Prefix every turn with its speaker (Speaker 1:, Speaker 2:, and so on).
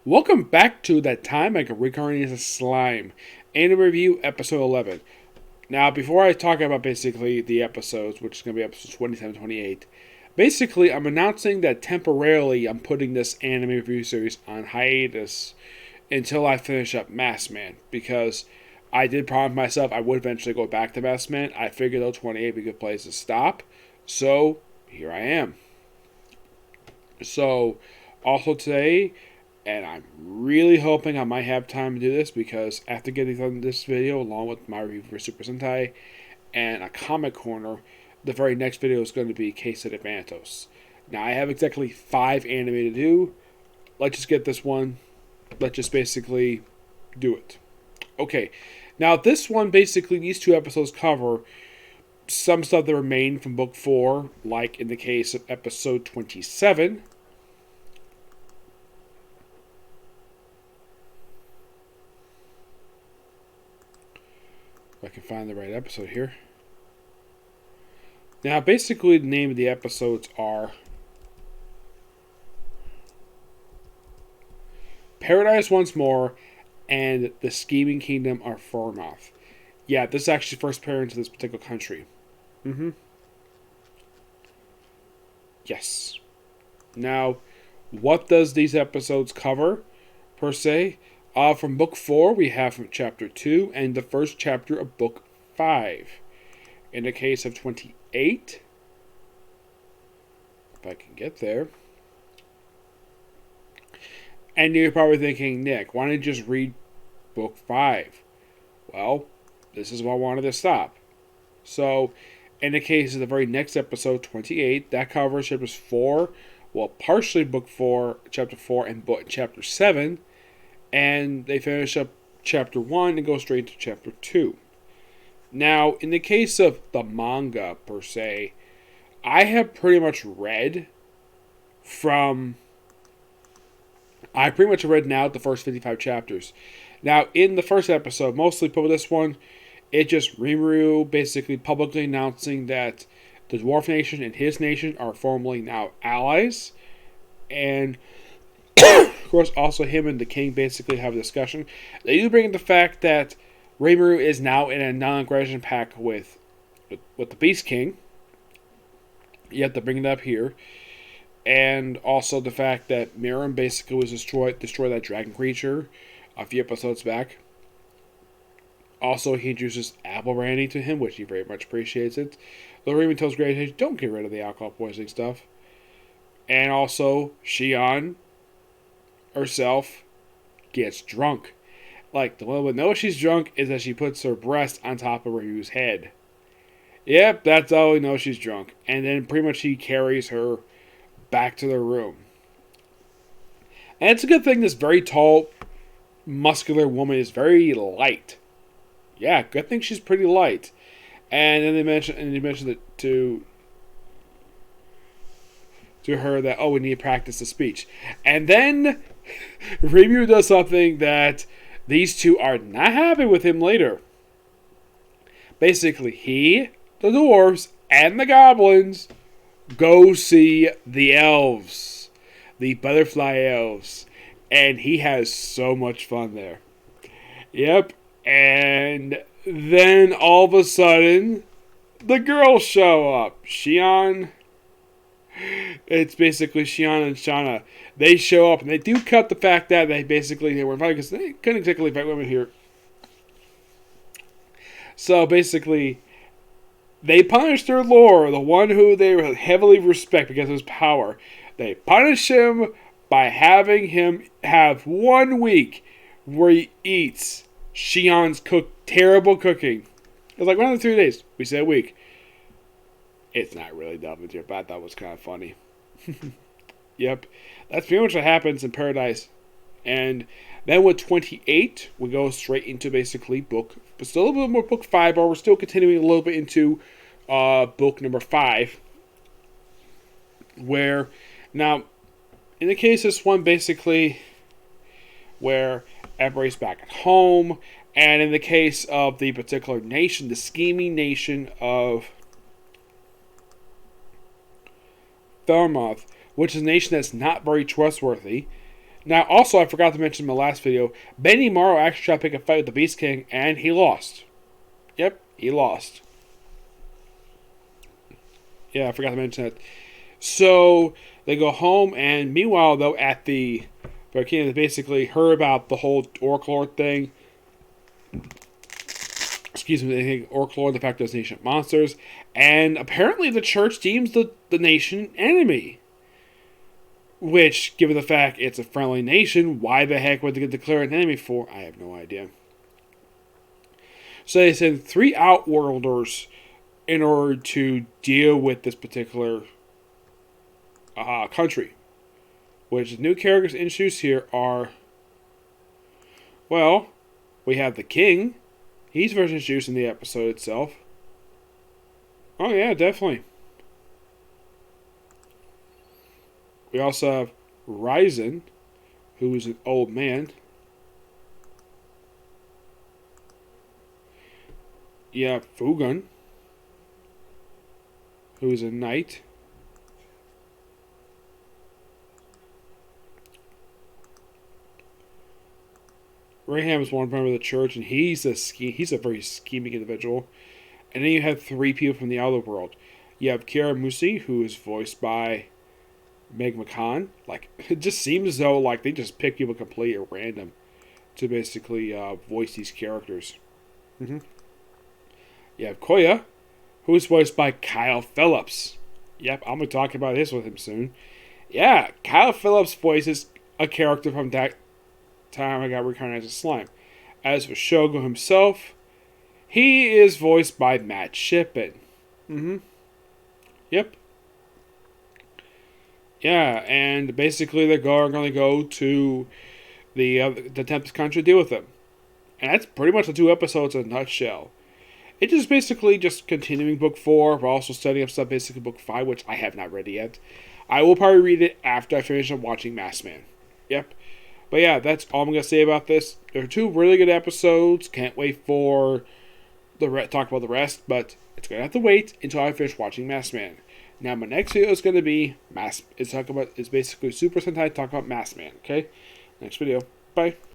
Speaker 1: Welcome back to That Time I Could Reincarnate as a Slime, Anime Review, Episode 11. Now, before I talk about basically the episodes, which is going to be episodes 27 28, basically I'm announcing that temporarily I'm putting this anime review series on hiatus until I finish up Masked Man, because I did promise myself I would eventually go back to Masked Man. I figured though 28 would be a good place to stop, so here I am. So, also today, and I'm really hoping I might have time to do this because after getting done this video, along with my review for Super Sentai and a comic corner, the very next video is going to be Case of Advantos. Now, I have exactly 5 anime to do. Let's just get this one. Let's just basically do it. Okay, now this one, basically, these 2 episodes cover some stuff that remained from Book 4, like in the case of episode 27. If I can find the right episode here. Now, basically, the name of the episodes are Paradise Once More and The Scheming Kingdom of Furmoth. Yeah, this is actually the first appearance of this particular country. Yes. Now, what does these episodes cover, per se? From Book 4, we have from Chapter 2 and the first chapter of Book 5. In the case of 28, if I can get there. And you're probably thinking, Nick, why don't you just read Book 5? Well, this is what I wanted to stop. So, in the case of the very next episode, 28, that covers chapters 4, well, partially Book 4, Chapter 4, and Chapter 7. And they finish up Chapter 1 and go straight to Chapter 2. Now, in the case of the manga, per se, I have pretty much read now the first 55 chapters. Now, in the first episode, mostly for this one, it just Rimuru basically publicly announcing that the Dwarf Nation and his nation are formally now allies. And of course, also him and the king basically have a discussion. They do bring in the fact that Rimuru is now in a non-aggression pact with the Beast King. You have to bring it up here. And also the fact that Miram basically was destroyed that dragon creature a few episodes back. Also, he introduces apple brandy to him, which he very much appreciates it. Though Rimuru tells Grey, don't get rid of the alcohol poisoning stuff. And also, Shion herself gets drunk. Like, the one that knows she's drunk is that she puts her breast on top of Ryu's head. Yep, that's all we know, she's drunk. And then pretty much he carries her back to their room. And it's a good thing this very tall, muscular woman is very light. Yeah, good thing she's pretty light. And then they mentioned it to her that, we need to practice the speech. And then Rimuru does something that these two are not happy with him later. Basically, he, the dwarves, and the goblins go see the elves. The butterfly elves. And he has so much fun there. Yep. And then all of a sudden, the girls show up. It's basically Shion and Shauna. They show up, and they do cut the fact that they were invited because they couldn't exactly invite women here. So basically, they punish their lord, the one who they heavily respect because of his power. They punish him by having him have 1 week where he eats Shion's terrible cooking. It's like 1 of the 3 days. We say a week. It's not really dumb material, but I thought it was kind of funny. Yep. That's pretty much what happens in Paradise. And then with 28, we go straight into basically still a little bit more Book 5, but we're still continuing a little bit into Book number 5. Where, now, in the case of this one, basically, where everybody's back at home, and in the case of the particular nation, the scheming nation of Furmoth, which is a nation that's not very trustworthy. Now, also, I forgot to mention in my last video, Benny Morrow actually tried to pick a fight with the Beast King, and he lost. Yep, he lost. Yeah, I forgot to mention that. So, they go home, and meanwhile, though, at the volcano, they basically heard about the whole Oracle Lord thing. Excuse me, they think Oracle Lord, the fact there's ancient monsters. And apparently the church deems the nation enemy. Which, given the fact it's a friendly nation, why the heck would they declare an enemy for? I have no idea. So they send 3 Outworlders in order to deal with this particular country. Which the new characters introduced here are, well, we have the king. He's first introduced in the episode itself. Oh yeah, definitely. We also have Ryzen, who is an old man. You have Fugun, who is a knight. Raham is one member of the church, and he's a very scheming individual. And then you have 3 people from the outer world. You have Kira Musi, who is voiced by Meg McCann. Like, it just seems as though like they just pick people completely at random to basically voice these characters. Mm-hmm. You have Koya, who is voiced by Kyle Phillips. Yep, I'm gonna talk about this with him soon. Yeah, Kyle Phillips voices a character from that time I got reincarnated as a slime. As for Shogo himself, he is voiced by Matt Shippen. Mm-hmm. Yep. Yeah, and basically they're going to go to the Tempest country to deal with them. And that's pretty much the 2 episodes in a nutshell. It's just basically just continuing book 4, but also setting up stuff basically book 5, which I have not read yet. I will probably read it after I finish up watching Masked Man. Yep. But yeah, that's all I'm going to say about this. There are 2 really good episodes. Can't wait for talk about the rest, but it's going to have to wait until I finish watching Masked Man. Now, my next video is going to be it's basically Super Sentai talk about Masked Man. Okay? Next video. Bye.